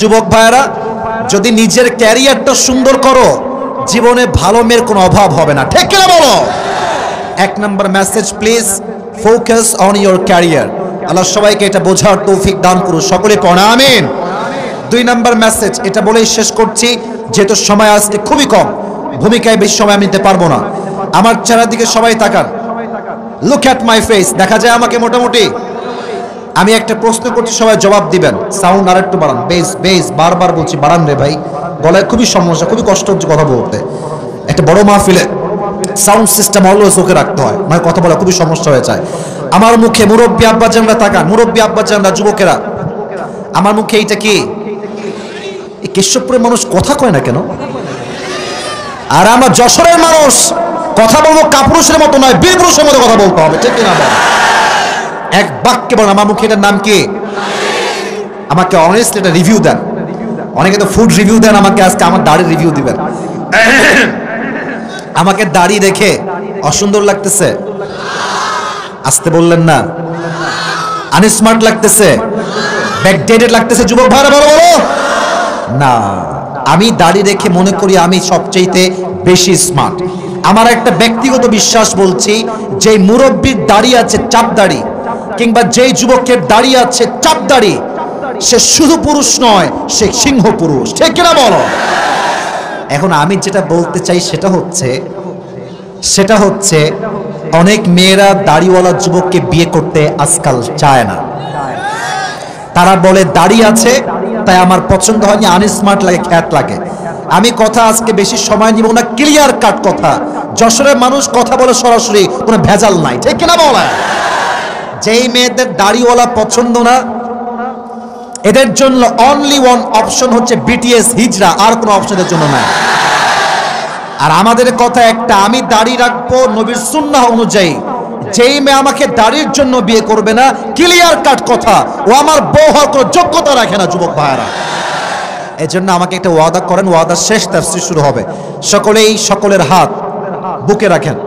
যুবক ভাইরা যদি নিজের ক্যারিয়ারটা সুন্দর করো জীবনে ভালো মেয়ের কোনো অভাব হবে না, ঠিক কিনা বলো? এক number message, please focus on your career. Allah সবাইকে এটা বোঝার তৌফিক দান করুন, সকলে পড়া আমিন। দুই নাম্বার মেসেজ, এটা বলেই শেষ করছি যেহেতু সময় আজকে খুবই কম, ভূমিকায় বেশি সময় আমি নিতে পারবো না। আমার চেহারার দিকে সবাই তাকান, লুক অ্যাট মাই ফেস, দেখা যায় আমাকে মোটামুটি। আমি একটা প্রশ্ন করছি, সবাই জবাব দিবেন। সাউন্ড আর একটু বাড়ান, বেস বেস, বারবার বলছি বাড়ান রে ভাই, গলায় খুবই সমস্যা, খুবই কষ্ট হচ্ছে কথা বলতে। একটা বড় মাহফিলে সাউন্ড সিস্টেম অলওয়েজ ওকে রাখতে হয়, মানে কথা বলা খুবই সমস্যা হয়ে যায়। আমার মুখে মুরব্বী আব্বাজানরা তাকান, মুরব্বী আব্বাজানরা, যুবকেরা, আমার মুখে এইটা কি? এই কেশবপুরের মানুষ কথা কয় না কেন? আর আমরা যশোরের মানুষ কথা বলবো কাপুরুষের মতো নয়, বীর পুরুষের মতো কথা বলতে হবে, ঠিক কিনা? এক বাক্যে বলেন আমার মুখে এটার নাম কি? আমাকে অনেস্টলি এটা রিভিউ দেন। অনেকে তো ফুড রিভিউ দেন, আমাকে আজকে আমার দাড়ির রিভিউ দিবেন। আমাকে দাড়ি দেখে অসুন্দর লাগতেছে? আসতে বললেন না? আনস্মার্ট লাগতেছে? ব্যাকডেটেড লাগতেছে? যুবক ভাইরা বলো বলো না। আমি দাড়ি দেখে মনে করি আমি সবচেয়ে বেশি স্মার্ট। আমার একটা ব্যক্তিগত বিশ্বাস বলছি, যে মুরব্বীর দাড়ি আছে চাপ দাড়ি, কিংবা যেই যুবকের দাড়ি আছে চাপ দাড়ি, সে শুধু পুরুষ নয়, সে সিংহ পুরুষ, ঠিক কিনা বলো? এখন আমি যেটা বলতে চাই সেটা হচ্ছে অনেক মেয়েরা দাড়িওয়ালা যুবককে বিয়ে করতে আজকাল চায় না। তারা বলে দাড়ি আছে তাই আমার পছন্দ হয়নি, আনস্মার্ট লাগে, খ্যাত লাগে। আমি কথা আজকে বেশি সময় নিব না, ক্লিয়ার কাট কথা। যশোরের মানুষ কথা বলে সরাসরি, কোনো ভেজাল নাই, ঠিক কিনা বলে? যেই মেয়েদের দাড়িওয়ালা পছন্দ না, এদের জন্য অনলি ওয়ান অপশন হচ্ছে বিটিএস, হিজড়া, আর কোনো অপশনের জন্য নাই। আর আমাদের কথা একটা, আমি দাড়ি রাখবো নবীর সুন্নাহ অনুযায়ী। যেই মেয়ে আমাকে দাড়ির জন্য বিয়ে করবে না, ক্লিয়ার কাট কথা, ও আমার বউ হওয়ার কোনো যোগ্যতা রাখে না, যুবক ভাইরা। এই জন্য আমাকে একটা ওয়াদা করেন, ওয়াদা শেষ, তাফসীর শুরু হবে। সকলেই সকলের হাত বুকে রাখেন।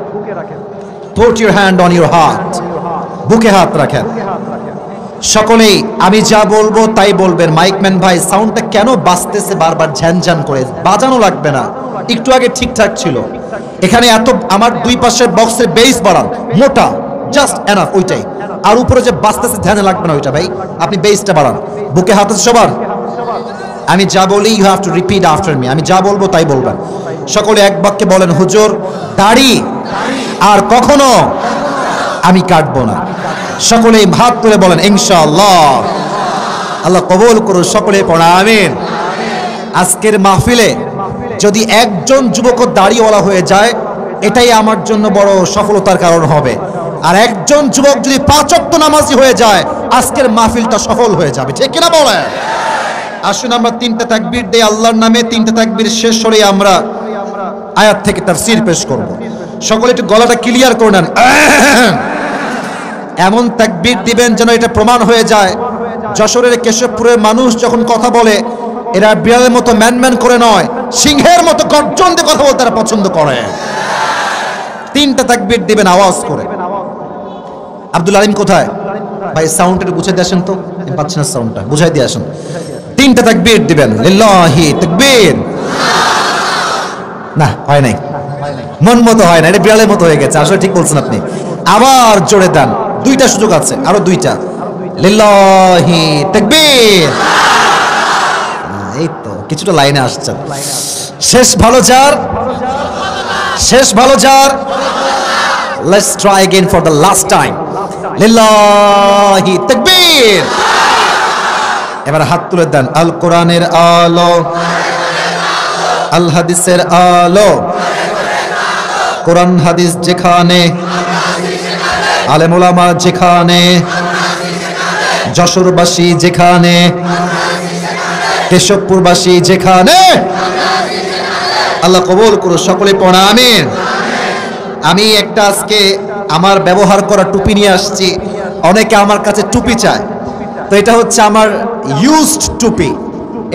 Put your hand on your heart, বুকে হাত রাখেন। সকলেই আমি যা বলবো তাই বলবেন। মাইকম্যান ভাই, সাউন্ডটা কেন বাজতেছে বারবার ঝ্যানঝ্যান করে? বাজানো লাগবে না, একটু আগে ঠিকঠাক ছিল। এখানে এত আমার দুই পাশের বক্সের বেস বাড়ান, মোটা, জাস্ট এনাফ, ওইটাই। আর উপরে যে বাজতেছে ধ্যানে লাগবে না ওইটা ভাই, আপনি বেসটা বাড়ান। বুকে হাত আছে সবার? আমি যা বলি you have to repeat after me, আমি যা বলবো তাই বলবেন। সকলে এক বাক্যে বলেন, হুজুর দাড়ি আর কখনো আমি কাটবো না। সকলেই হাত তুলে বলেন ইনশাআল্লাহ। আল্লাহ কবুল করুন, সকলে পড়া আমিন। আজকের মাহফিলে যদি একজন যুবক দাড়িওয়ালা হয়ে যায়, এটাই আমার জন্য বড় সফলতার কারণ হবে। আর একজন যুবক যদি 5 ওয়াক্ত নামাজি হয়ে যায়, আজকের মাহফিলটা সফল হয়ে যাবে, ঠিক কিনা বলেন? আসুন আমরা 3টা তাকবীর দেই আল্লাহর নামে। 3টা তাকবীর শেষ করে আমরা আয়াত থেকে তাফসীর পেশ করব। সকলে একটু গলাটা ক্লিয়ার করে নেন। এমন তাকবীর দিবেন যেন এটা প্রমাণ হয়ে যায় যশোরের কেশবপুরের মানুষ যখন কথা বলে, এরা বিড়ালের মতো ম্যান করে নয়, সিংহের মতো গর্জন দিয়ে কথা বলতে তারা পছন্দ করে। 3টা তাকবীর দিবেন আওয়াজ করে। আব্দুল আলিম কোথায় ভাই? সাউন্ডটা বুঝাই দিয়ে আসেন তো, আমি পাচ্ছি না সাউন্ডটা, বুঝাই দিয়ে আসেন। 3টা তাকবীর দিবেন, লিল্লাহি তাকবীর। না হয় নাই, মন মতো হয় না, এটা বিড়ালের মতো হয়ে গেছে। আসলে ঠিক বলছেন আপনি, আবার জোরে দেন। 2টা সুযোগ আছে, আরো 2টা। লিল্লাহি তাকবীর। এই তো কিছুটা লাইনে আসছে। শেষ ভালো যার, শেষ ভালো যার। Let's try again for the last time. লিল্লাহি তাকবীর। এবার হাত তুলে দেন। আল কোরআনের আলো, আল হাদিসের আলো, কোরআন হাদিস যেখানে, আলেম ওলামা যেখানে, যশোরবাসী যেখানে, কেশবপুরবাসী যেখানে, আল্লাহ কবুল করুন, সকলে পড়া আমিন। আমি একটা আজকে আমার ব্যবহার করা টুপি নিয়ে আসছি। অনেকে আমার কাছে টুপি চায়, তো এটা হচ্ছে আমার ইউজড টুপি।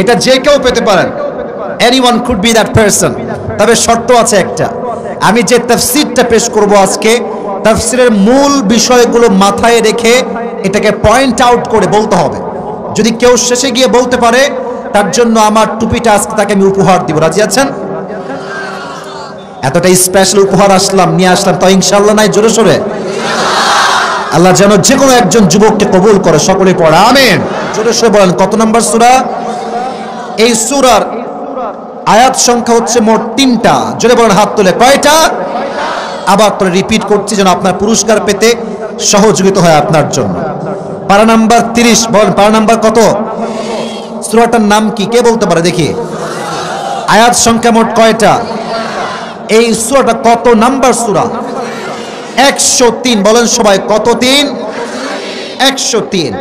এটা যে কেউ পেতে পারেন, anyone could be that person. তবে শর্ত আছে একটা, আমি যে তাফসীরটা পেশ করব আজকে, তাফসীরের মূল বিষয়গুলো মাথায় রেখে এটাকে পয়েন্ট আউট করে বলতে হবে। যদি কেউ শেষে গিয়ে বলতে পারে তার জন্য আমার টুপিটা আজকে তাকে আমি উপহার দিব। রাজি আছেন? এতটা স্পেশাল উপহার নিয়ে আসলাম তো ইনশাআল্লাহ নাই জোরে সোরে। আল্লাহ যেন যে কোনো একজন যুবককে কবুল করে, সকলে পড়ে আমিন। জোরে সোরে বলেন কত নম্বর সূরা? এই সূরার আয়াত সংখ্যা হচ্ছে মোট 3টা। জোরে বলেন হাত তুলে, কয়টা? আবার তোরে রিপিট করছি যেন আপনার পুরস্কার পেতে সহযোগিতা হয় আপনার জন্য। পারা নাম্বার 30। বলেন পারা নাম্বার কত? সূরাটার নাম কি কে বলতে পারে দেখি? আয়াত সংখ্যা মোট কয়টা? এই সূরাটা কত নাম্বার সূরা? 103। বলেন সবাই কত? 3। 103।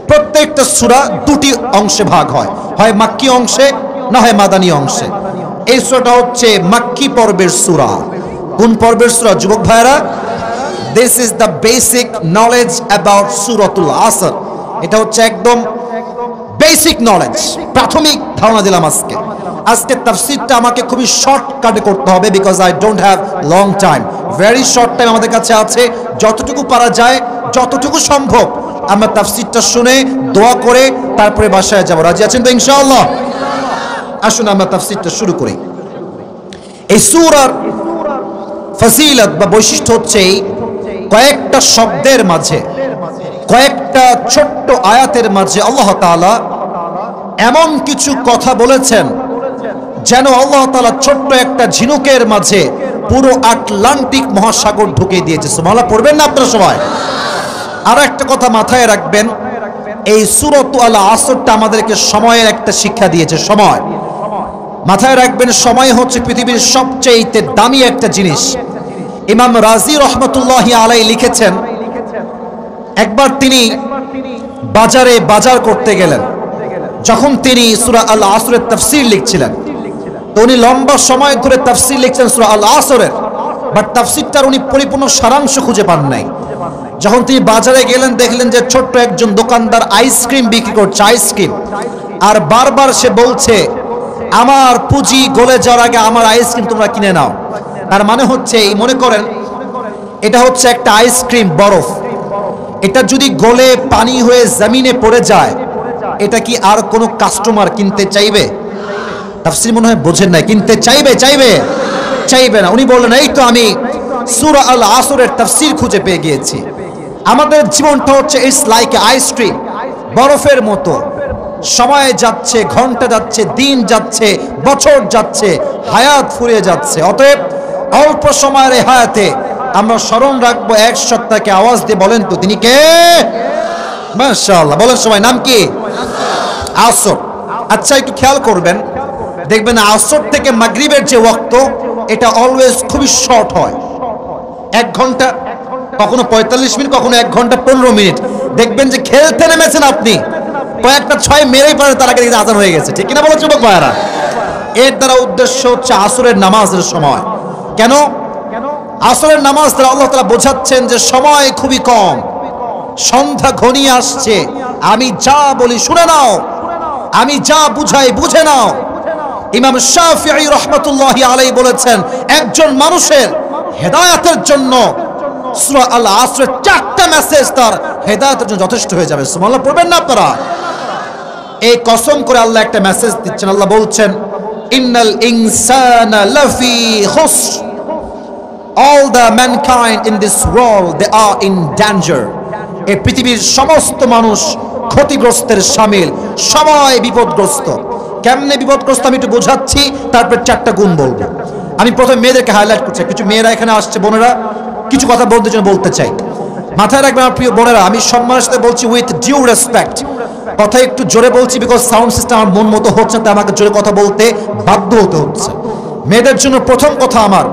প্রত্যেকটা সূরা দুটি অংশে ভাগ হয়, হয় মাক্কি অংশে না হয় মাদানী অংশে। এই সূরাটা হচ্ছে মাক্কি পর্বের সূরা। কোন পর্বের সূরা যুবক ভাইরা? This is the basic knowledge about সূরাতুল আসর। এটা হচ্ছে একদম বেসিক নলেজ, প্রাথমিক ধারণা দিলাম আজকে। আজকের তাফসীরটা আমাকে খুবই শর্টকাটে করতে হবে, because I don't have long time. Very short time আমাদের কাছে আছে। যতটুকু পারা যায়, যতটুকু সম্ভব আমরা তাফসীরটা শুনে দোয়া করে তারপরে বাসায় যাব। রাজি আছেন তো ইনশাআল্লাহ? আসুন আমরা তাফসীরটা শুরু করি। এই সূরার ফজিলত বা বৈশিষ্ট্য হচ্ছে কয়েকটা শব্দের মাঝে, কয়েকটা ছোট্ট আয়াতের মাঝে আল্লাহ তাআলা এমন কিছু কথা বলেছেন যেন আল্লাহ তাআলা ছোট্ট একটা ঝিনুকের মাঝে পুরো আটলান্টিক মহাসাগর ঢুকিয়ে দিয়েছে। সুবহানাল্লাহ পড়বেন না আপনারা সবাই? আর একটা কথা মাথায় রাখবেন, এই সূরাতুল আসরটা আমাদেরকে সময়ের একটা শিক্ষা দিয়েছে। সময় মাথায় রাখবেন, সময় হচ্ছে পৃথিবীর সবচেয়ে দামি একটা জিনিস। ইমাম রাজি রহমতুল্লাহি আলাইহি লিখেছেন, একবার তিনি বাজারে বাজার করতে গেলেন। যখন তিনি সূরা আল আসরের তাফসীর লিখছিলেন, তো উনি লম্বা সময় ধরে তাফসীর লিখছেন সূরা আল আসরের, বাট তাফসীরটার উনি পরিপূর্ণ সারাংশ খুঁজে পান নাই। যখন তিনি বাজারে গেলেন, দেখলেন যে ছোট্ট একজন দোকানদার আইসক্রিম বিক্রি করছে, আইসক্রিম। আর বারবার সে বলছে, আমার পুঁজি গলে যাওয়ার আগে আমার আইসক্রিম তোমরা কিনে নাও। তার মানে হচ্ছে, এই মনে করেন এটা হচ্ছে একটা আইসক্রিম বরফ, এটা যদি গলে পানি হয়ে জমিনে পড়ে যায়, এটা কি আর কোনো কাস্টমার কিনতে চাইবে? তাফসীর মনে হয় বোঝেন নাই। কিনতে চাইবে? চাইবে না। উনি বললেন, এই তো আমি সূরা আল আসরের তাফসীর খুঁজে পেয়ে গিয়েছি। আমাদের জীবনটা হচ্ছে ইটস লাইক আইসক্রিম, বরফের মতো। সময় যাচ্ছে, ঘন্টা যাচ্ছে, দিন যাচ্ছে, বছর যাচ্ছে, হায়াত ফুরিয়ে যাচ্ছে। অতএব অল্প সময়ের এই হায়াতে আমরা স্মরণ রাখবো এক সত্তাকে। আওয়াজ দিয়ে বলেন তো তিনি কে? মাশাআল্লাহ বলেন সবাই, নাম কি? আসর। আচ্ছা একটু খেয়াল করবেন, দেখবেন আসর থেকে মাগরিবের যে ওয়াক্ত, এটা অলওয়েজ খুবই শর্ট হয়। 1 ঘন্টা, কখনো 45 মিনিট, কখনো 1 ঘন্টা 15 মিনিট। দেখবেন যে খেলতে নেমেছেন আপনি, কয়েকটা 6 মেরেই পারে, তার আগে আজান হয়ে গেছে। ঠিক কিনা বলো যুবক ভাইরা? এর দ্বারা উদ্দেশ্য হচ্ছে আসরের নামাজের সময়। কেন? আসরের নামাজ দ্বারা আল্লাহ তাআলা বোঝাচ্ছেন যে সময় খুবই কম, সন্ধ্যা ঘনিয়ে আসছে। আমি যা বলি শুনে নাও, আমি যা বুঝাই বুঝে নাও। ইমাম শাফিঈ রাহমাতুল্লাহি আলাইহি বলেছেন, একজন মানুষের হেদায়েতের জন্য সূরা আল আসরের 4টা মেসেজ তার হেদায়েতের জন্য যথেষ্ট হয়ে যাবে। সুবহানাল্লাহ পড়বেন না আপনারা? এই কসম করে আল্লাহ একটা মেসেজ দিচ্ছেন। আল্লাহ বলছেন, ইন্নাল ইনসানা লাফি খুসর, all the mankind in this world they are in danger. এই পৃথিবীর সমস্ত মানুষ ক্ষতিগ্রস্তের শামিল, সবাই বিপদগ্রস্ত। কেমনে বিপদগ্রস্ত আমি একটু বোঝাচ্ছি, তারপর 4টা গুণ বলবো। আমি প্রথমে মেয়েদেরকে হাইলাইট করছি। কিছু মেয়েরা এখানে আসছে, বোনেরা, কিছু কথা বলতে জন্য বলতে চাই। মাথায় রাখবেন আমার প্রিয় বোনেরা, আমি সম্মানের সাথে বলছি, উইথ ডিউ রেসপেক্ট। কথা একটু জোরে বলছি, বিকজ সাউন্ড সিস্টেম আমার মন মতো হচ্ছে, তাই আমাকে জোরে কথা বলতে বাধ্য হতে হচ্ছে। মেয়েদের জন্য প্রথম কথা আমার,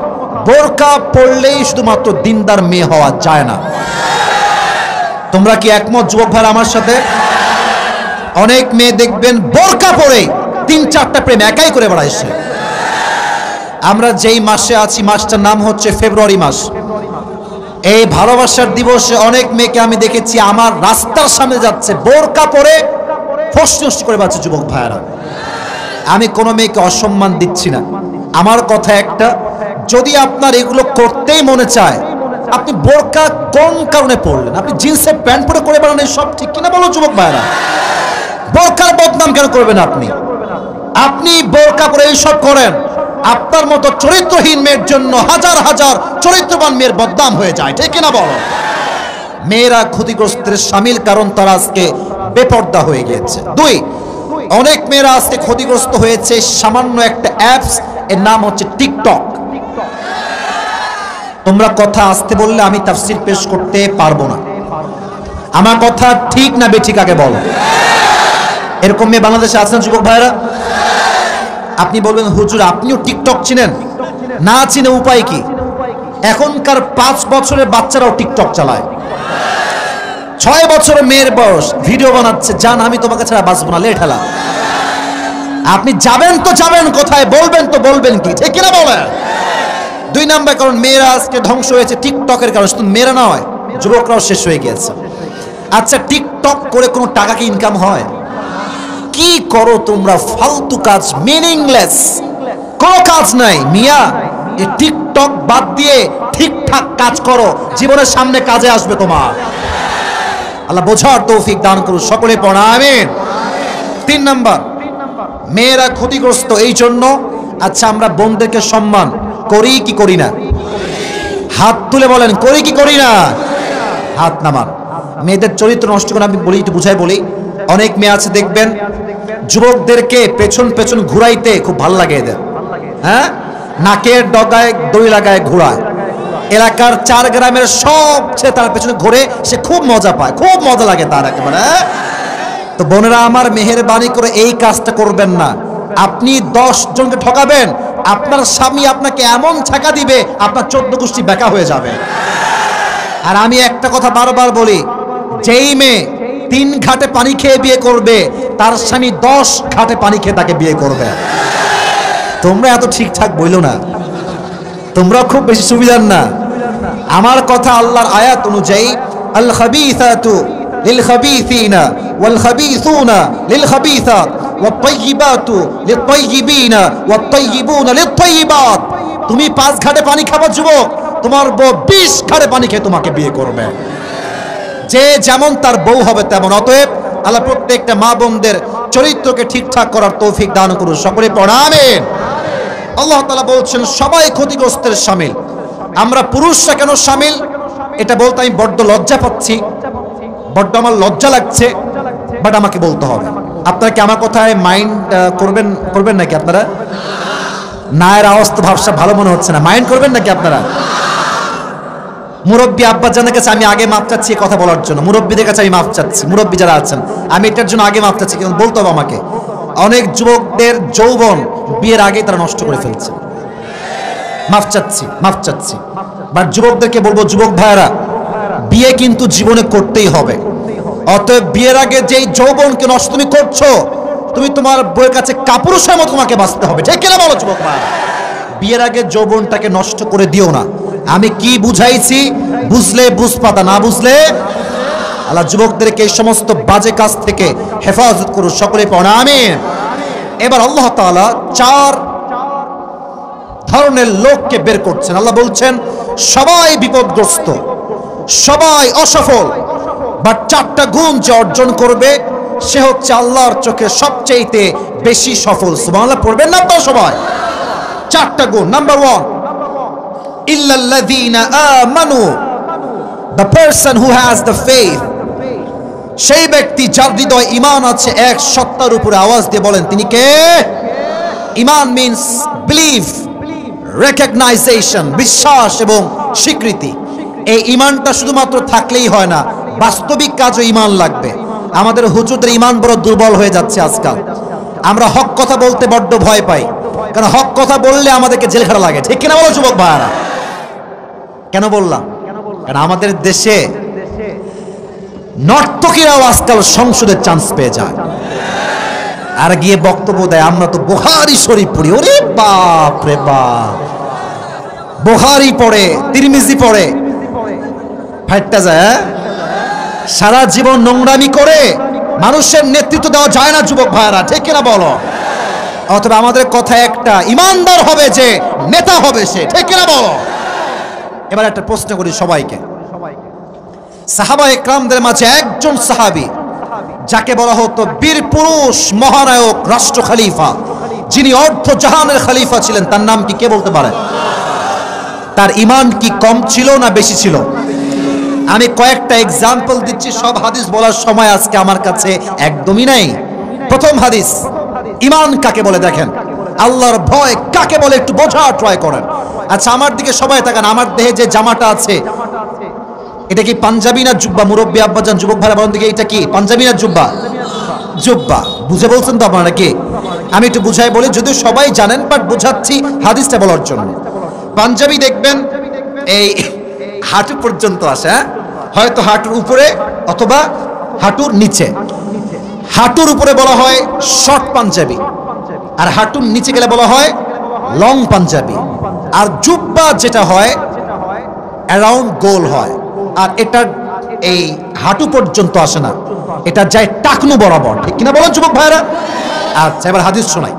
বোরকা পড়লেই শুধুমাত্র দিনদার মেয়ে হওয়া যায় না। তোমরা কি একমত যুবক ভাই আমার সাথে? অনেক মেয়ে দেখবেন বোরকা পরে 3-4টা প্রেম একাই করে বেড়াইছে। আমরা যেই মাসে আছি, মাসটার নাম হচ্ছে ফেব্রুয়ারি মাস। এই ভালোবাসার দিবসে অনেক মেয়েকে আমি দেখেছি আমার রাস্তার সামনে যাচ্ছে বোরকা পরে ফসফস করে বাচ্চা। যুবক ভাইরা, আমি কোনো মেয়েকে অসম্মান দিচ্ছি না। আমার কথা একটা, যদি আপনার এগুলো করতেই মনে চায়, আপনি বোরকা কোন কারণে পড়লেন? আপনি জিন্সের প্যান্ট পরে করে বেড়ান, সব ঠিক কিনা বলো যুবক ভাইরা? বোরকার বদনাম কেন করবেন আপনি? আপনি বোরকা পরে এইসব করেন, আপনার মতো চরিত্রহীন মেয়ের জন্য হাজার হাজার চরিত্রবান মেয়ের বদনাম হয়ে যায়, ঠিক কিনা বলো? মেয়েরা ক্ষতিগ্রস্তের শামিল, কারণ তারা আজকে বেপর্দা হয়ে গিয়েছে। দুই, অনেক মেয়েরা আজকে ক্ষতিগ্রস্ত হয়েছে সামান্য একটা অ্যাপস, এর নাম হচ্ছে টিকটক। তোমরা কথা আসতে বললে আমি তাফসীর পেশ করতে পারবো না। আমার কথা ঠিক না বেঠিক আগে বলো। এরকম মেয়ে বাংলাদেশে আছেন যুবক ভাইরা? আপনি বলবেন হুজুর আপনিও টিকটক চিনেন? না চিনে উপায় কি? এখনকার 5 বছরের বাচ্চারাও টিকটক চালায়। 6 বছরের মেয়ের বয়স ভিডিও বানাচ্ছে, জান আমি তোমাকে ছাড়া বাঁচবো না, লে ঠেলা। আপনি যাবেন তো যাবেন কোথায়, বলবেন তো বলবেন কি, ঠিক কিনা বলেন? 2 নাম্বার কারণ মেয়েরা আজকে ধ্বংস হয়েছে টিকটকের কারণে। শুধু মেয়েরা নয়, যুবকরাও শেষ হয়ে গিয়েছে। আচ্ছা, টিকটক করে কোনো টাকা কি ইনকাম হয়? কি করো তোমরা? ফালতু কাজ, মিনিংলেস কোনো কাজ নাই মিয়া। এই টিকটক বাদ দিয়ে ঠিকঠাক কাজ করো, জীবনের সামনে কাজে আসবে তোমার। আল্লাহ বোঝার তৌফিক দান করুন, সকলে পড়া আমিন। 3 নাম্বার, মেয়েরা ক্ষতিগ্রস্ত এই জন্য। আচ্ছা, আমরা বোনদেরকে সম্মান করি কি করি না? হাত তুলে বলেন, করি কি করি না? হাত নামান। মেয়েদের চরিত্র নষ্ট করে আমি বলি, একটু বুঝাই বলি। অনেক মেয়ে আছে দেখবেন যুবকদেরকে পেছন পেছন ঘুরাইতে খুব ভালো লাগে এদের, হ্যাঁ, নাকের ডগায় দড়ি লাগায় ঘোরায়। এলাকার 4 গ্রামের সবচেয়ে তার পেছনে ঘুরে সে খুব মজা পায়, খুব মজা লাগে তার একেবারে। তো বোনেরা আমার, মেহেরবানি করে এই কাজটা করবেন না। আপনি 10 জনকে ঠকাবেন, আপনার স্বামী আপনাকে এমন ছাকা দিবে আপনার 14 গোষ্ঠী বেকা হয়ে যাবে। আর আমি একটা কথা বারবার বলি, যেই মেয়ে 3 ঘাটে পানি খেয়ে বিয়ে করবে তার স্বামী 10 ঘাটে পানি খেয়ে তাকে বিয়ে করবে। তোমরা এত ঠিকঠাক বইলো না, তোমরা খুব বেশি সুবিধার না। আমার কথা আল্লাহর আয়াত অনুযায়ী, আল খাবিসাতু লিল খাবিসিনা ওয়াল খাবিসুনা লিল খাবিসাত ওয়াত তাইয়িবাতু লিত তাইয়িবিনা ওয়াত তাইয়িবুনা লিত তাইয়িবাত। তুমি 5 ঘাটে পানি খাবা যুবক, তোমার বউ 20 ঘাটে পানি খেয়ে তোমাকে বিয়ে করবে। যে যেমন তার বউ হবে তেমন। অতএব আল্লাহ প্রত্যেকটা মা বোনদের চরিত্রকে ঠিকঠাক করার তৌফিক দান করুন, সকলে পড়া আমিন। আল্লাহ তাআলা বলছেন সবাই ক্ষতিগ্রস্তের শামিল। আমরা পুরুষরা কেন শামিল এটা বলতে আমি বড্ড লজ্জা পাচ্ছি, বড্ড আমার লজ্জা লাগছে, বাট আমাকে বলতে হবে। আপনারা কি আমার কথায় মাইন্ড করবেন নাকি? আপনারা নায়ের আওয়াজ তো ভাবসা ভালো মনে হচ্ছে না, মাইন্ড করবেন নাকি আপনারা? মুরব্বী আব্বাজানের কাছে আমি আগে মাপ চাচ্ছি কথা বলার জন্য, মুরব্বীদের কাছে আমি মাপ চাচ্ছি, মুরব্বী যারা আছেন আমি এটার জন্য আগে মাপ চাচ্ছি, কিন্তু বলতে হবে আমাকে। অনেক যুবকদের যৌবন বিয়ের আগে তারা নষ্ট করে ফেলছে। মাফ চাচ্ছি। বাট যুবকদেরকে বলবো, যুবক ভাইরা, বিয়ে কিন্তু জীবনে করতেই হবে। অতএব বিয়ের আগে যেই যৌবনকে নষ্ট তুমি করছো, তুমি তোমার বউয়ের কাছে কাপুরুষের মতো তোমাকে বাঁচতে হবে, ঠিক কিনা বলো যুবক ভাইরা? বিয়ের আগে যৌবনটাকে নষ্ট করে দিও না। আমি কি বুঝাইছি বুঝলে বুঝপাতা, না বুঝলে আল্লাহ যুবকদেরকে এই সমস্ত বাজে কাজ থেকে হেফাজত করুন, সকলে পড়া আমিন। এবার আল্লাহ তাআলা 4 ধরনের লোককে বের করছেন। আল্লাহ বলছেন সবাই বিপদগ্রস্ত, সবাই অসফল, বাট 4টা গুণ যে অর্জন করবে সে হচ্ছে আল্লাহর চোখে সবচেয়ে বেশি সফল। সুবহানাল্লাহ পড়বেন না আপনারা সবাই? 4টা গুণ। নাম্বার 1, ইল্লাল্লাযীনা আমানু, the person who has the faith, সেই ব্যক্তি যার হৃদয়ে ঈমান আছে। এক সত্তার উপরে আওয়াজ দিয়ে বলেন তিনি কে? ঈমান মিন্স বিলিভ, রেকগনাইজেশন, বিশ্বাস এবং স্বীকৃতি। এই ঈমানটা শুধুমাত্র থাকলেই হয় না, বাস্তবিক কাজও ঈমান লাগবে। আমাদের হুজুরদের ঈমান বড় দুর্বল হয়ে যাচ্ছে আজকাল। আমরা হক কথা বলতে বড্ড ভয় পাই, কারণ হক কথা বললে আমাদেরকে জেলখানা লাগে, ঠিক কিনা বলো যুবক ভাইরা? কেন বললাম? কারণ আমাদের দেশে নর্তকীরাও আজকাল সংসদের চান্স পেয়ে যায় আর গিয়ে বক্তব্য দেয় আমরা তো বুখারী শরীফ পড়ি। ওরে বাপ রে বাপ, বুখারী পড়ে, তিরমিজি পড়ে, ফাইটটা যায়। সারা জীবন নোংরামি করে মানুষের নেতৃত্ব দেওয়া যায় না যুবক ভাইরা, ঠিক কিনা বলো? অথবা আমাদের কথা একটা, ইমানদার হবে যে, নেতা হবে সে, ঠিক কিনা বলো? এবার একটা প্রশ্ন করি সবাইকে। সাহাবা একরামদের মাঝে একজন সাহাবী যাকে বলা হতো বীর পুরুষ, মহানায়ক, রাষ্ট্র খলিফা, যিনি অর্ধ জাহানের খলিফা ছিলেন, তার নাম কি কে বলতে পারে? তার ঈমান কি কম ছিল না বেশি ছিল? আমি কয়েকটা এক্সাম্পল দিচ্ছি, সব হাদিস বলার সময় আজকে আমার কাছে একদমই নাই। প্রথম হাদিস, ঈমান কাকে বলে দেখেন, আল্লাহর ভয় কাকে বলে একটু বোঝা ট্রাই করেন। আচ্ছা আমার দিকে সবাই তাকান, আমার দেহে যে জামাটা আছে এটা কি পাঞ্জাবি না জুব্বা? মুরব্বী আব্বাজান, যুবক ভাইরা বলেন দিকে, এটা কি পাঞ্জাবি না জুব্বা? জুব্বা। বুঝে বলছেন তো আপনারা কি? আমি একটু বুঝাই বলি, যদিও সবাই জানেন বাট বুঝাচ্ছি হাদিসটা বলার জন্য। পাঞ্জাবি দেখবেন এই হাঁটু পর্যন্ত আসে, হ্যাঁ, হয়তো হাঁটুর উপরে অথবা হাঁটুর নিচে। হাঁটুর উপরে বলা হয় শর্ট পাঞ্জাবি, আর হাঁটুর নিচে গেলে বলা হয় লং পাঞ্জাবি। আর জুব্বা যেটা হয় অ্যারাউন্ড গোল হয়, আর এটা এই হাঁটু পর্যন্ত আসে না, এটা যায় টাকনু বরাবর। ঠিক কিনা বলেন যুবক ভাইরা? আচ্ছা এবার হাদিস শোনাই।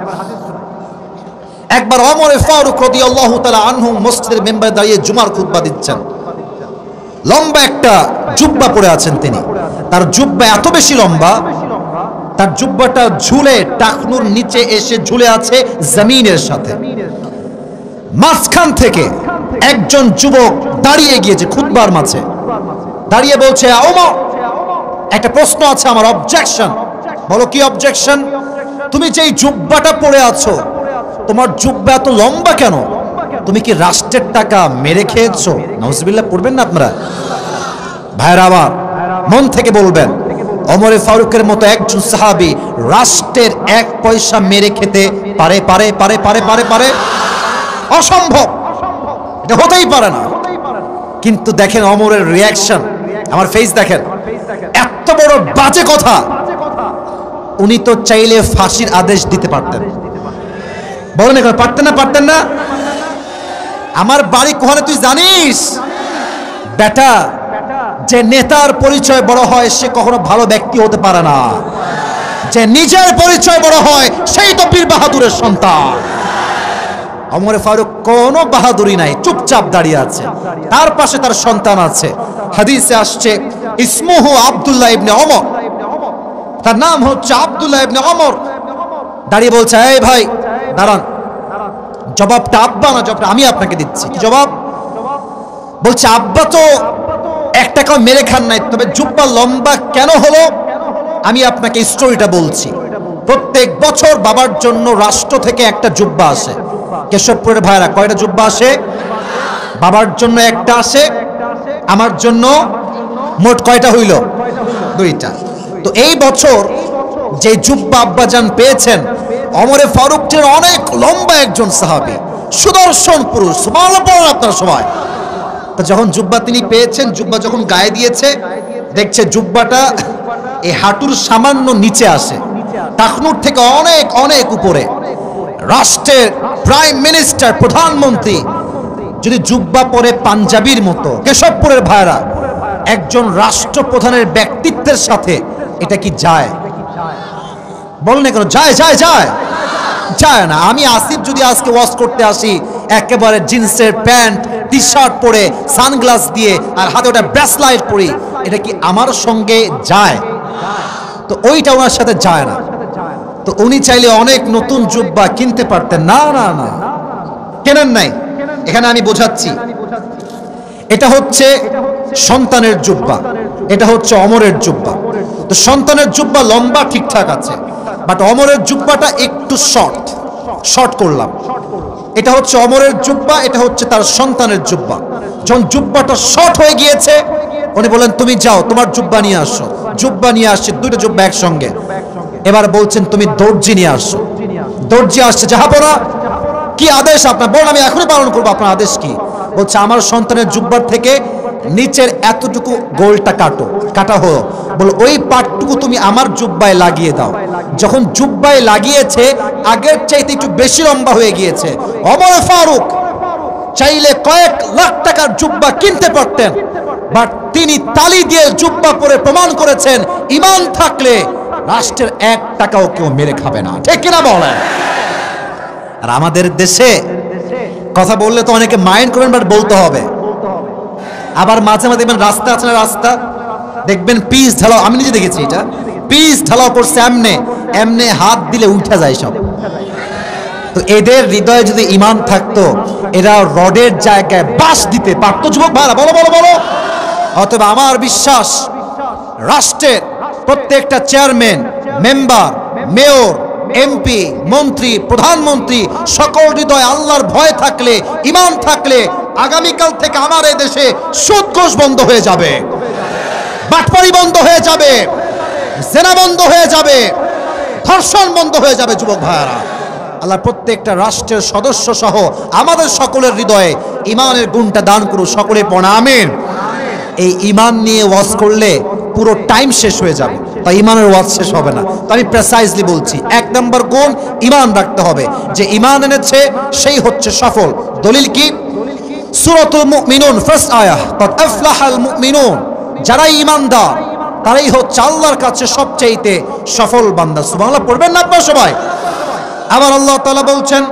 একবার ওমর ফারুক রাদিয়াল্লাহু তাআলা আনহু মসজিদের মেম্বারে দাঁড়িয়ে জুমার খুতবা দিচ্ছেন। লম্বা একটা জুব্বা পরে আছেন তিনি। তার জুব্বা এত বেশি লম্বা, তার জুব্বাটা ঝুলে টাকনুর নিচে এসে ঝুলে আছে জমিনের সাথে। মাঝখান থেকে একজন যুবক দাঁড়িয়ে গিয়েছে খুতবার মাঝে, দাঁড়িয়ে বলছে, ওমর একটা প্রশ্ন আছে আমার, অবজেকশন। বলো কি অবজেকশন? তুমি যে জুব্বাটা পরে আছো, তোমার জুব্বা এত লম্বা কেন? তুমি কি রাষ্ট্রের টাকা মেরে খেয়েছো? নাউজুবিল্লাহ পড়বেন না আপনারা? ভাইরা আমার, মন থেকে বলবেন, ওমরে ফারুকের মতো একজন সাহাবী রাষ্ট্রের এক পয়সা মেরে খেতে পারে? পারে পারে পারে পারে পারে অসম্ভব, এটা হতেই পারে না। কিন্তু দেখেন ওমরের রিয়াকশন, আমার ফেস দেখেন, এত বড় বাজে কথা। উনি তো চাইলে ফাঁসির আদেশ দিতে পারতেন। বলেন এখন পারতেন না? পারতেন না? আমার বাড়ি কোথায় তুই জানিস? বেটা, যে নেতার পরিচয় বড় হয় সে কখনো ভালো ব্যক্তি হতে পারে না। যে নিজের পরিচয় বড় হয় সেই তো বীর বাহাদুরের সন্তান। ওমর ফারুক কোনো বাহাদুরি নাই, চুপচাপ দাঁড়িয়ে আছে, তার পাশে তার সন্তান আছে। হাদিসে আসছে ইসমুহু আব্দুল্লাহ ইবনে ওমর, তার নাম হচ্ছে আব্দুল্লাহ ইবনে ওমর। দাঁড়িয়ে বলছে, এই ভাই দাঁড়ান, জবাবটা আব্বা না, জবাবটা আমি আপনাকে দিচ্ছি। কি জবাব? বলছে, আব্বা তো এক টাকাও মেরে খান নাই, তবে জুব্বা লম্বা কেন হলো আমি আপনাকে স্টোরিটা বলছি। প্রত্যেক বছর বাবার জন্য রাষ্ট্র থেকে একটা জুব্বা আসে। কেশবপুরের ভাইরা, কয়টা জুব্বা আসে? বাবার জন্য একটা আসে, আমার জন্য মোট কয়টা হইল? দুইটা। তো এই বছর যে জুব্বা আব্বাজান পেয়েছেন, ওমরে ফারুকের অনেক লম্বা একজন সাহাবী, সুদর্শন পুরুষ, সুবহানাল্লাহ আপনারা সবাই। তো যখন জুব্বা তিনি পেয়েছেন, জুব্বা যখন গায়ে দিয়েছে, দেখছে জুব্বাটা এই হাঁটুর সামান্য নিচে আসে, টাকনুর থেকে অনেক অনেক উপরে। রাষ্ট্রের প্রাইম মিনিস্টার, প্রধানমন্ত্রী যদি জুব্বা পরে পাঞ্জাবির মতো, কেশবপুরের ভাইরা, একজন রাষ্ট্রপ্রধানের ব্যক্তিত্বের সাথে এটা কি যায়? বলেন কেন যায়? যায় যায় যায় না। আমি আসিফ যদি আজকে ওয়াশ করতে আসি একেবারে জিন্সের প্যান্ট টি শার্ট পরে সানগ্লাস দিয়ে আর হাতে ওটা ব্রেসলাইট পরি, এটা কি আমার সঙ্গে যায়? তো ওইটা ওনার সাথে যায় না। তো উনি চাইলে অনেক নতুন জুব্বা কিনতে পারতেন, না না না, কেনেন নাই। এখানে আমি বোঝাচ্ছি, এটা হচ্ছে সন্তানের জুব্বা, এটা হচ্ছে ওমরের জুব্বা। তো সন্তানের জুব্বা লম্বা ঠিকঠাক আছে, বাট ওমরের জুব্বাটা একটু শর্ট করলাম। এটা হচ্ছে ওমরের জুব্বা, এটা হচ্ছে তার সন্তানের জুব্বা। যখন জুব্বাটা শর্ট হয়ে গিয়েছে, উনি বলেন, তুমি যাও তোমার জুব্বা নিয়ে আসো। জুব্বা নিয়ে আসছে, দুটো জুব্বা একসঙ্গে। এবার বলছেন, তুমি দর্জি নিয়ে আসো। দর্জি আসছে, জাহাপনা কি আদেশ আপনার? বলুন, আমি এখনই পালন করবো, আপনার আদেশ কি? বলছে, আমার সন্তানের জুব্বার থেকে নিচের এতটুকু গোলটা কাটা হলো, বলো ওই পাটটুকু তুমি আমার জুব্বায় লাগিয়ে দাও। যখন জুব্বায় লাগিয়েছে, আগের চাইতে একটু বেশি লম্বা হয়ে গিয়েছে। ওমর ফারুক চাইলে কয়েক লাখ টাকার জুব্বা কিনতে পারতেন, বাট তিনি তালি দিয়ে জুব্বা পরে প্রমাণ করেছেন, ঈমান থাকলে রাষ্ট্রের এক টাকাও কেউ মেরে খাবে না। ঠিক কিনা বলেন? আর আমাদের দেশে কথা বললে তো অনেকে মাইন্ড করবেন, বাট বলতে হবে। আবার মাঝে মাঝে দেখবেন রাস্তা আছে না, রাস্তা দেখবেন পিচ ঢালাও, আমি নিজে দেখেছি, এটা পিচ ঢালাও করছে, এমনে এমনে হাত দিলে উঠে যায় সব। তো এদের হৃদয়ে যদি ঈমান থাকতো এরা রডের জায়গায় বাঁশ দিতে পারতো। যুবক ভাইরা বলো বলো বলো। অতএব আমার বিশ্বাস রাষ্ট্রের প্রত্যেকটা চেয়ারম্যান, মেম্বার, মেয়র, এমপি, মন্ত্রী, প্রধানমন্ত্রী সকল হৃদয়ে আল্লাহর ভয় থাকলে, ঈমান থাকলে আগামীকাল থেকে আমার এই দেশে সুদ ঘুষ বন্ধ হয়ে যাবে, বাটপারি বন্ধ হয়ে যাবে, জেনা বন্ধ হয়ে যাবে, ধর্ষণ বন্ধ হয়ে যাবে। যুবক ভাইরা, আল্লাহ প্রত্যেকটা রাষ্ট্রের সদস্য সহ আমাদের সকলের হৃদয়ে ঈমানের গুণটা দান করুন। সকলে পড়া আমিন। এই ঈমান নিয়ে ওয়াজ করলে পুরো টাইম শেষ হয়ে যাবে, তাই ঈমানের ওয়াজ শেষ হবে না। তো আমি প্রেসাইজলি বলছি, 1 নম্বর গুণ ঈমান রাখতে হবে। যে ঈমান এনেছে সেই হচ্ছে সফল। দলিল কি? সূরাতুল মুমিনুন ফার্স্ট আয়াহ, ক্বাদ আফলাহাল মুমিনুন। যারা ঈমানদার তারাই হচ্ছে আল্লাহর কাছে সবচেয়ে সফল বান্দা। সুবহানাল্লাহ পড়বেন না আপনারা সবাই? আবার আল্লাহ তাআলা বলছেন,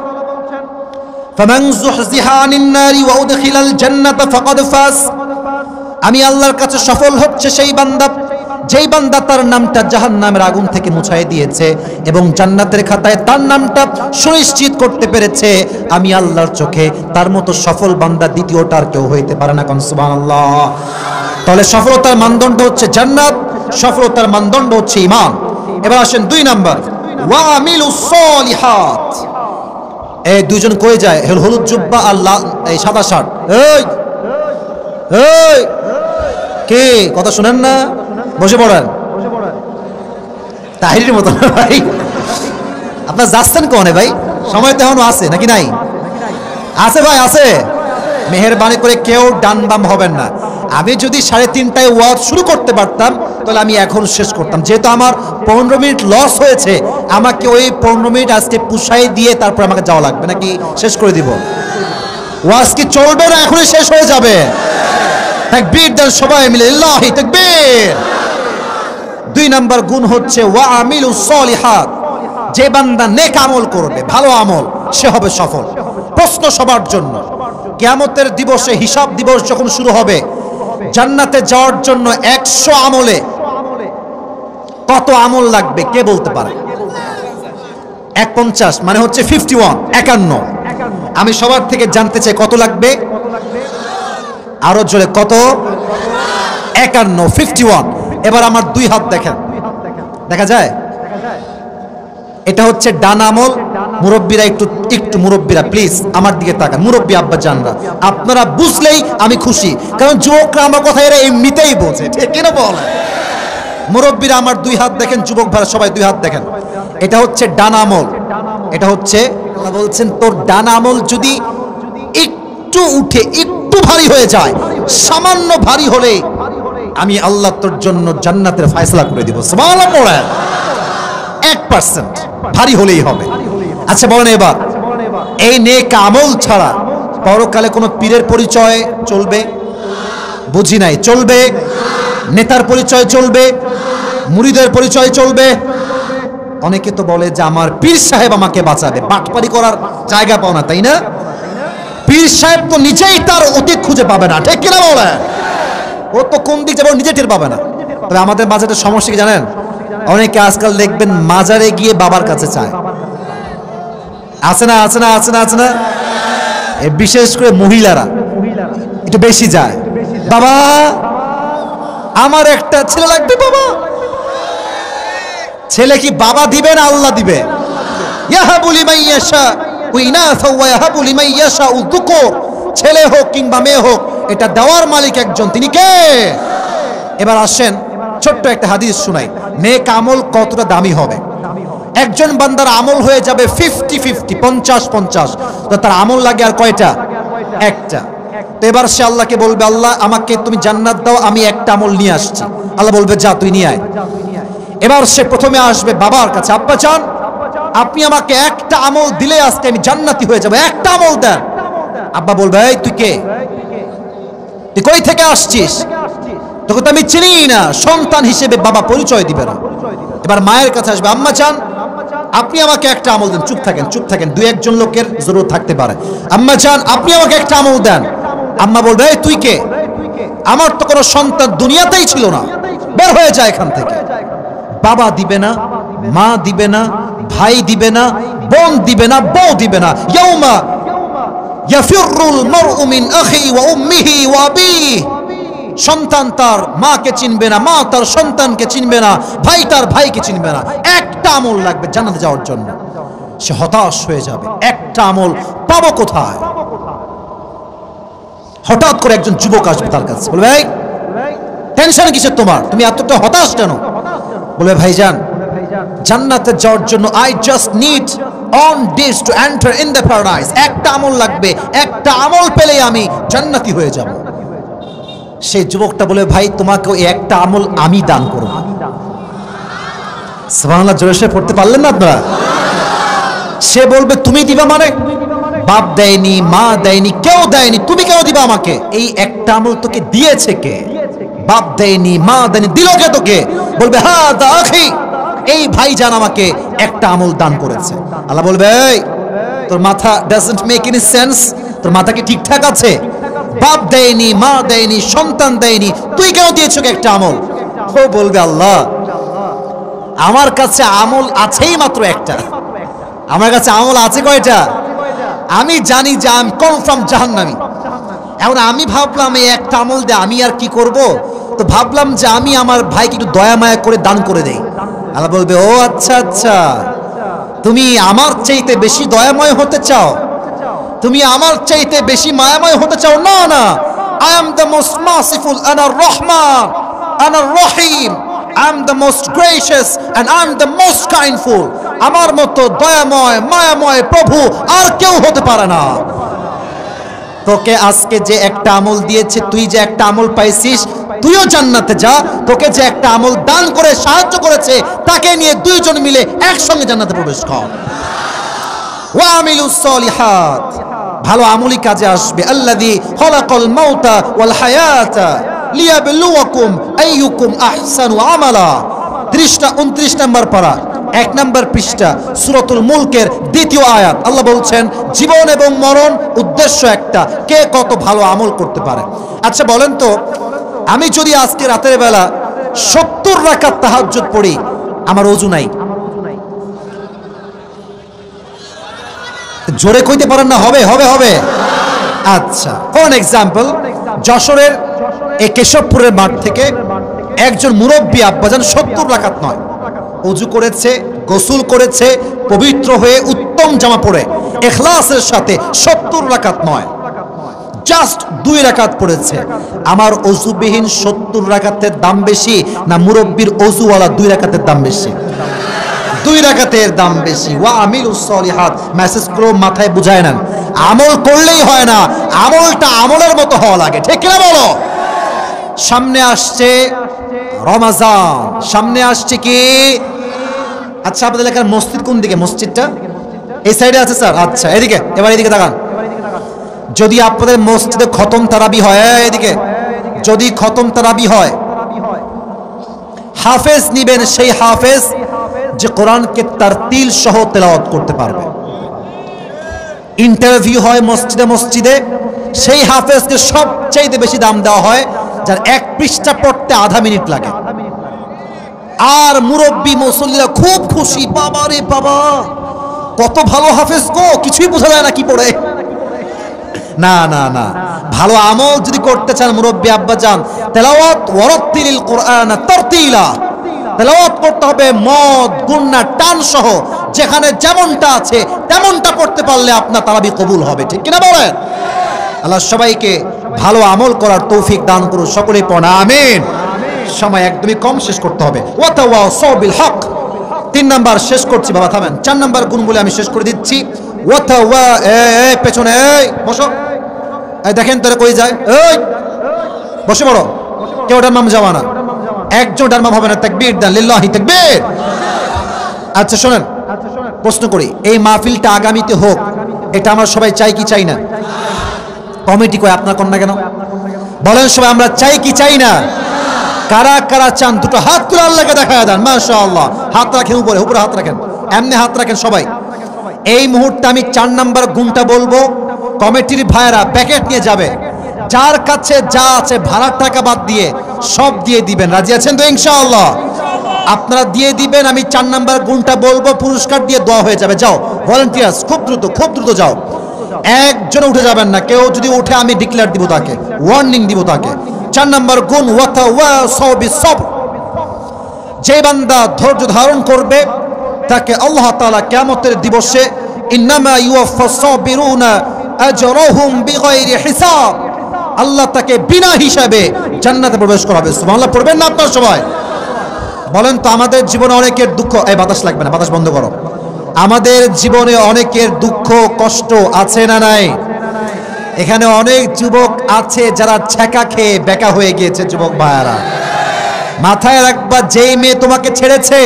ফামান যুহজিহা আনিন নারি ওয়া উদখিলাল জান্নাতা ফাকাদ ফাজ। আমি আল্লাহর কাছে সফল হচ্ছে সেই বান্দা যেই বান্দা তার নামটা জাহান্নামের আগুন থেকে মুছাই দিয়েছে এবং জান্নাতের খাতায় তার নামটা সুনিশ্চিত করতে পেরেছে। আমি আল্লাহর চোখে তার মতো সফল বান্দা দ্বিতীয়টা আর কেউ হইতে পারে না। কোন সুবহানাল্লাহ। তাহলে সফলতার মানদণ্ড হচ্ছে জান্নাত, সফলতার মানদণ্ড হচ্ছে ঈমান। এবার আসেন 2 নাম্বার, ওয়া আমিলুস সলিহাত। এই দুইজন কই যায়? হলুদ জুব্বা আর এই সাদা শার্ট। এই এই কে কথা শুনেন না? বসে পড়েন। তাহিরের মতো না ভাই, আপনার যাচ্ছেন কোনে ভাই? সময় তো এখনো আছে নাকি নাই? আছে ভাই, আছে। মেহেরবানি করে কেউ ডান বাম হবেন না। আমি যদি 3:30টায় ওয়াজ শুরু করতে পারতাম তাহলে আমি এখন শেষ করতাম। যেহেতু আমার 15 মিনিট লস হয়েছে, আমাকে ওই 15 মিনিট আজকে পুষাই দিয়ে তারপর আমাকে যাওয়া লাগবে, নাকি শেষ করে দিব? ওয়াজ কি চলবে না এখনই শেষ হয়ে যাবে? তাকবীর দেন সবাই মিলে, আল্লাহু তাকবীর। 2 নাম্বার গুণ হচ্ছে ওয়া আমিলুস সলিহাত। যে বান্দা নেক আমল করবে, ভালো আমল, সে হবে সফল। প্রশ্ন সবার জন্য, কিয়ামতের দিবসে হিসাব দিবস যখন শুরু হবে, জান্নাতে যাওয়ার জন্য 100 আমলে কত আমল লাগবে কে বলতে পারে? 150 মানে হচ্ছে 51, 51। আমি সবার থেকে জানতে চাই কত লাগবে? আরো জোরে কত? 51, 51। এবার আমার 2 হাত দেখেন, দেখা যায়? এটা হচ্ছে ডান আমল। মুরব্বীরা একটু মুরব্বীরা প্লিজ আমার দিকে তাকান। মুরব্বী আব্বা জানরা, আপনারা বুঝলেই আমি খুশি, কারণ যুবকরা আমার কথা এরা এমনিতেই বোঝে, ঠিক কিনা বলেন? মুরব্বীরা আমার 2 হাত দেখেন, যুবক ভাইরা সবাই 2 হাত দেখেন। এটা হচ্ছে ডান আমল। এটা হচ্ছে আল্লাহ বলছেন তোর ডান আমল যদি একটু উঠে একটু ভারী হয়ে যায়, সামান্য ভারী হলে আমি আল্লাহ তোর জন্য জান্নাতের ফয়সালা করে দিব। সুবহানাল্লাহ পড়েন। 1% ভারী হলেই হবে। আচ্ছা বলেন এবার, এই নেক আমল ছাড়া পরকালে কোনো পীরের পরিচয় চলবে? বুঝি নাই। চলবে? নেতার পরিচয় চলবে? মুরিদের পরিচয় চলবে? অনেকে তো বলে যে আমার পীর সাহেব আমাকে বাঁচাবে। বাটপারি করার জায়গা পাও না, তাই না? পীর সাহেব তো নিজেই তার অতীত খুঁজে পাবে না, ঠিক কিনা বলে? ও তো কোন দিক যাবে নিজে টের পাবে না। তবে আমাদের মাঝে একটা সমস্যা কি জানেন? অনেকে আজকাল দেখবেন মাজারে গিয়ে বাবার কাছে চায়। আছে না? আছে না? আছে না? আছে না? বিশেষ করে মহিলারা একটু বেশি যায়। বাবা আমার একটা ছেলে লাগবে। বাবা, ছেলে কি বাবা দিবে না আল্লাহ দিবে? ইয়াহাবু লিমান ইয়াশা ওয়া ইনাসা ওয়া ইয়াহাবু লিমান ইয়াশা যুকুর। ছেলে হোক কিংবা মেয়ে হোক, এটা দেওয়ার মালিক একজন, তিনি কে? এবার আসেন ছোট্ট একটা হাদিস শুনাই। নেক আমল কতটা দামি হবে? একজন বান্দার আমল হয়ে যাবে 50-50, 50-50। তো তার আমল লাগে আর কয়টা? একটা। তো এবার সে আল্লাহকে বলবে, আল্লাহ আমাকে তুমি জান্নাত দাও, আমি একটা আমল নিয়ে আসছি। আল্লাহ বলবে যা তুই নিয়ে আয়। এবার সে প্রথমে আসবে বাবার কাছে, আব্বা জান আপনি আমাকে একটা আমল দিলে আজকে আমি জান্নাতি হয়ে যাবো, একটা আমল দেন। আব্বা বলবে, এই তুই কে? তুই কই থেকে আসছিস? তোকে তো আমি চিনি না। সন্তান হিসেবে বাবা পরিচয় দিবে না। এবার মায়ের কাছে আসবে, আম্মা জান আপনি আমাকে একটা আমল দেন। চুপ থাকেন, চুপ থাকেন, 2-1 লোকের জরুরত থাকতে পারে। আম্মা জান আপনি আমাকে একটা আমল দেন। আম্মা বলবে, এই তুই কে? আমার তো কোনো সন্তান দুনিয়াতেই ছিল না, বের হয়ে যায় এখান থেকে। বাবা দিবে না, মা দিবে না, ভাই দিবে না, বোন দিবে না, বউ দিবে না। ইয়াউমা ইয়াফিরুল মারউ মিন আখি ওয়া উম্মিহি ওয়া আবিহি, সন্তান তার মাকে চিনবে না, মা তার সন্তানকে চিনবে না, ভাই তার ভাইকে চিনবে না। একটা আমল লাগবে জান্নাতে যাওয়ার জন্য, সে হতাশ হয়ে যাবে। একটা আমল পাবো কোথায়? হঠাৎ করে একজন যুবক আসবে তার কাছে, বলবে ভাই টেনশন কিসের তোমার, তুমি এতটা হতাশ কেন? বলবে ভাইজান জান্নাতে যাওয়ার জন্য I just need on this to enter in the paradise. একটা আমল লাগবে, একটা আমল পেলেই আমি জান্নাতি হয়ে যাব। সেই যুবকটা বলে ভাই তোমাকে ওই একটা আমল আমি দান করব। সুবহানাল্লাহ, জোরে সে পড়তে পারলেন না আপনারা? সে বলবে তুমি দিবা মানে? বাপ দেয়নি, মা দেয়নি, কেউ দেয়নি, তুমি কেন দিবা আমাকে? এই একটা আমল তোকে দিয়েছে কে? বাপ দেয়নি, মা দেয়নি, দিল কে তোকে? বলবে হ্যাঁ দা আখি, এই ভাইজান আমাকে একটা আমল দান করেছে। আল্লাহ বলবে এই তোর মাথা ডাজন্ট মেক এনি সেন্স, তোর মাথা কি ঠিকঠাক আছে? বাপ দেয়নি, মা দেয়নি, সন্তান দেয়নি, তুই কেন দিয়েছ একটা আমল? ও বলবে আল্লাহ আমার কাছে আমল আছেই মাত্র একটা। আমার কাছে আমল আছে কয়টা? আমি জানি যে আমি কনফার্ম জাহান্নামী। এখন আমি ভাবলাম এই একটা আমল দিয়ে আমি আর কি করব, তো ভাবলাম যে আমি আমার ভাইকে একটু দয়া মায়া করে দান করে দেই। আল্লাহ বলবে ও আচ্ছা আচ্ছা, তুমি আমার চাইতে বেশি দয়াময় হতে চাও, তুমি আমার চাইতে বেশি মায়াময় হতে চাও? না না, I am the most merciful, আনা রহমান, আনা রহিম, I am the most gracious and I am the most kindful. আমার মতো দয়াময় মায়াময় প্রভু আর কেউ হতে পারে না। তোকে আজকে যে একটা আমল দিয়েছে, তুই যে একটা আমল পাইছিস, তুইও জান্নাতে যা। তোকে যে একটা আমল দান করে সাহায্য করেছে, তাকে নিয়ে দুইজন মিলে একসঙ্গে জান্নাতে প্রবেশ কর। ওয়া আমিলুস সলিহাত, ভালো আমলি কাজে আসবে। আল্লাযী খলাকাল মাউতা ওয়াল হায়াতা লিয়াবলুয়াকুম আইয়ুকুম আহসানু আমালা। 29 নম্বর পারা, 1 নম্বর পৃষ্ঠা, সূরাতুল মুলকের 2য় আয়াত। আল্লাহ বলছেন জীবন এবং মরণ উদ্দেশ্য একটা, কে কত ভালো আমল করতে পারে। আচ্ছা বলেন তো, আমি যদি আজকে রাতের বেলা 70 রাকাত তাহাজ্জুদ পড়ি, আমার ওযু নাই, জোরে কইতে পারেন না? হবে হবে হবে। আচ্ছা ফর এক্সাম্পল, যশোরের এই কেশবপুরের মাঠ থেকে একজন মুরব্বী আব্বাজান 70 রাকাত নয়, ওযু করেছে, গোসল করেছে, পবিত্র হয়ে উত্তম জামা পরে ইখলাসের সাথে 70 রাকাত নয়, জাস্ট 2 রাকাত পড়েছে। আমার ওযুবিহীন 70 রাকাতের দাম বেশি না মুরব্বীর ওযুওয়ালা 2 রাকাতের দাম বেশি? 2 রাকাতের দাম বেশি। ওয়া আমিলুস সলিহাত, মেসেজ গুলো মাথায় বুঝায় নেন। আমল করলেই হয় না, আমলটা আমলের মতো হওয়া লাগে, ঠিক কিনা বলো? সামনে আসছে রমাজান, সামনে আসছে কি? আচ্ছা আপনাদের এলাকার মসজিদ কোন দিকে? মসজিদটা এই সাইডে আছে স্যার। আচ্ছা এদিকে, এবার এদিকে তাকান। যদি আপনাদের মসজিদে খতম তারাবি হয়, এদিকে যদি খতম তারাবি হয়, হাফেজ নিবেন সেই হাফেজ যে কোরআনকে তারতিল সহ তেলাওয়াত করতে পারবে। ইন্টারভিউ হয় মসজিদে মসজিদে, সেই হাফেজকে সবচাইতে বেশি দাম দেওয়া হয় যার 1 পৃষ্ঠা পড়তে আধা মিনিট লাগে। আর মুরব্বী মুসল্লিরা খুব খুশি, বাবা রে বাবা কত ভালো হাফেজ গো, কিছুই বোঝা যায় না কি পড়ে। না না না, ভালো আমল যদি করতে চান মুরব্বী আব্বাজান, তেলাওয়াত ওয়ারাত্তিলিল কুরআন তারতিলা, তেলাওয়াত করতে হবে মদ গুন্না টান সহ, যেখানে যেমনটা আছে তেমনটা পড়তে পারলে আপনার তারাবি কবুল হবে, ঠিক কিনা বলেন? আল্লাহ সবাইকে ভালো আমল করার তৌফিক দান করুন, সকলেই পড়া আমিন। সময় একদমই কম, শেষ করতে হবে। ওয়াতাওয়াসাউ বিল হক, 3 নাম্বার শেষ করছি বাবা, থামেন। 4 নাম্বার গুণ বলে আমি শেষ করে দিচ্ছি। ওয়াতাওয়া, এই পেছনে, এই বসো, এই দেখেন তোরা কই যায়, এই বসে পড়ো, কেউ ডারমাম যাওয়া না, একজন ডারমাম হবে না। তাকবীর দেন, লিল্লাহি তাকবীর। আচ্ছা শোনেন, প্রশ্ন করি, এই মাহফিলটা আগামীতে হোক, এটা আমরা সবাই চাই কি চাই না? কমিটি কই আপনার কোন না কেন? বলেন সবাই আমরা চাই কি চাই না? কারা কারা চান দুটো হাত তুলে আল্লাহকে দেখায় দেন। মাশাআল্লাহ, হাত রাখেন উপরে, উপরে হাত রাখেন, এমনি হাত রাখেন সবাই। এই মুহূর্তে আমি 4 নাম্বার গুণটা বলবো, কমিটির ভাইরা প্যাকেট নিয়ে যাবে, যার কাছে যা আছে ভাড়ার টাকা বাদ দিয়ে সব দিয়ে দিবেন। রাজি আছেন তো ইনশাআল্লাহ? আপনারা দিয়ে দিবেন, আমি 4 নাম্বার গুণটা বলবো, পুরস্কার দিয়ে দোয়া হয়ে যাবে। যাও ভলান্টিয়ার্স খুব দ্রুত যাও। একজন উঠে যাবেন না, কেউ যদি উঠে আমি ডিক্লেয়ার দিব তাকে, ওয়ার্নিং দিব তাকে। 4 নম্বর গুণ ওয়াতাওয়াসাউ বিসবর, যে বান্দা ধৈর্য ধারণ করবে তাকে আল্লাহ তাআলা কিয়ামতের দিবসে ইন্নামা ইউওয়াফাস সাবিরুনা আজরাহুম বিগাইরি হিসাব, আল্লাহ তাকে বিনা হিসাবে জান্নাতে প্রবেশ করাবে। সুবহানাল্লাহ পড়বেন না আপনারা সবাই? বলেন তো আমাদের জীবনে অনেকের দুঃখ, এই বাতাস লাগবে না, বাতাস বন্ধ করো। আমাদের জীবনে অনেকের দুঃখ কষ্ট আছে না নাই? এখানে অনেক যুবক আছে যারা ছ্যাঁকা খেয়ে বেকা হয়ে গিয়েছে। যুবক ভাইয়ারা মাথায় রাখবা, যেই মেয়ে তোমাকে ছেড়েছে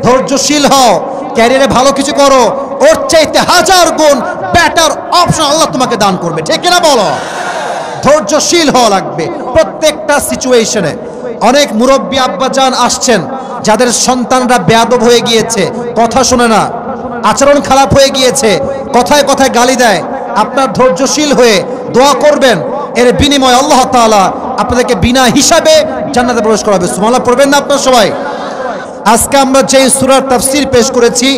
ধৈর্যশীল হও, ক্যারিয়ারে ভালো কিছু করো, ওর চাইতে 1000 গুণ বেটার অপশন আল্লাহ তোমাকে দান করবে। ঠিক কিনা বলো? ধৈর্যশীল হওয়া লাগবে প্রত্যেকটা সিচুয়েশনে। অনেক মুরব্বী আব্বাজান আসছেন যাদের সন্তানরা বেয়াদব হয়ে গিয়েছে, কথা শোনে না, আচরণ খারাপ হয়ে গিয়েছে, কথায় কথায় গালি দেয়। আপনার ধৈর্যশীল হয়ে দোয়া করবেন, এর বিনিময়ে আল্লাহ তাআলা আপনাদেরকে বিনা হিসাবে জান্নাতে প্রবেশ করাবে। সুবহানাল্লাহ পড়বেন না আপনারা সবাই? আজকে আমরা যে সূরার তাফসীর পেশ করেছি,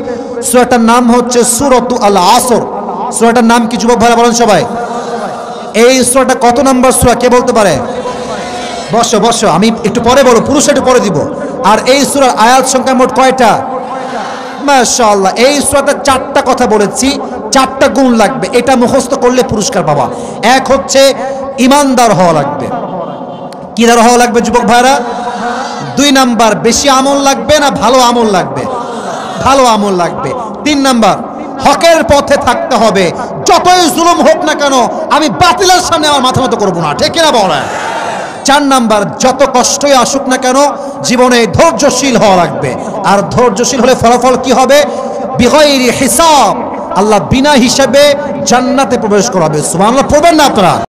সূরাটার নাম হচ্ছে সূরাতু আল আসর। সূরাটার নাম কি যুবক ভাইরা বলেন সবাই? এই সূরাটা কত নম্বর সূরা কে বলতে পারে? বসো, আমি একটু পরে বলবো, পুরুষ একটু পরে দিব। আর এই সূরার আয়াত সংখ্যা মোট কয়টা? মাশাআল্লাহ। এই সূরাতে 4টা কথা বলেছি, 4টা গুণ লাগবে, এটা মুখস্থ করলে পুরস্কার পাবা। এক হচ্ছে ইমানদার হওয়া লাগবে। কি দার হওয়া লাগবে যুবক ভাইরা? 2 নাম্বার বেশি আমল লাগবে না ভালো আমল লাগবে? ভালো আমল লাগবে। 3 নাম্বার হকের পথে থাকতে হবে, যতই জুলুম হোক না কেন আমি বাতিলের সামনে আমার মাথা নত করবো না। ঠিক কিনা বলেন? 4 নাম্বার যত কষ্টই আসুক না কেন জীবনে ধৈর্যশীল হওয়া লাগবে। আর ধৈর্যশীল হলে ফলাফল কি হবে? বিগাইরি হিসাব, আল্লাহ বিনা হিসাবে জান্নাতে প্রবেশ করাবে। সুবহানাল্লাহ পড়বেন না আপনারা?